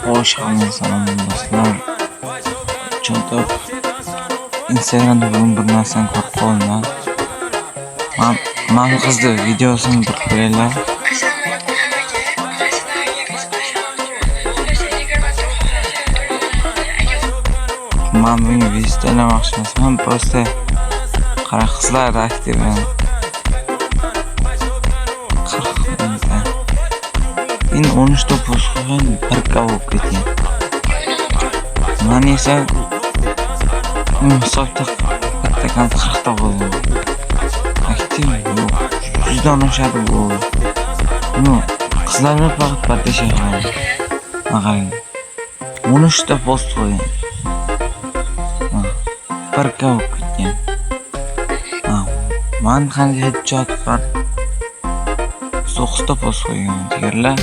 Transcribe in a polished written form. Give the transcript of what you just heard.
Xo'sh, hamma salom do'stlar. Cho'ntoq Instagramda bugun bir narsani ko'rib qoldim. Mana qizni videosini bir ko'ringlar. Men buni videolamoqchi emasman, просто qara qizlar aktiv. 40 minutda. Endi 13 ta post qo'ygan, bir kavok ketgan. Men esa hisobda kattakan 40 ta bo'ldi. Aktiv yo'q. 100 dan oshadi bu. Qizlarga faqat partashay qiladi. Qarang. 13 ta post qo'ygan. Bir kavok ketgan. Men qanday headshot bor? 9 ta post qo'ygan. Tegirlar.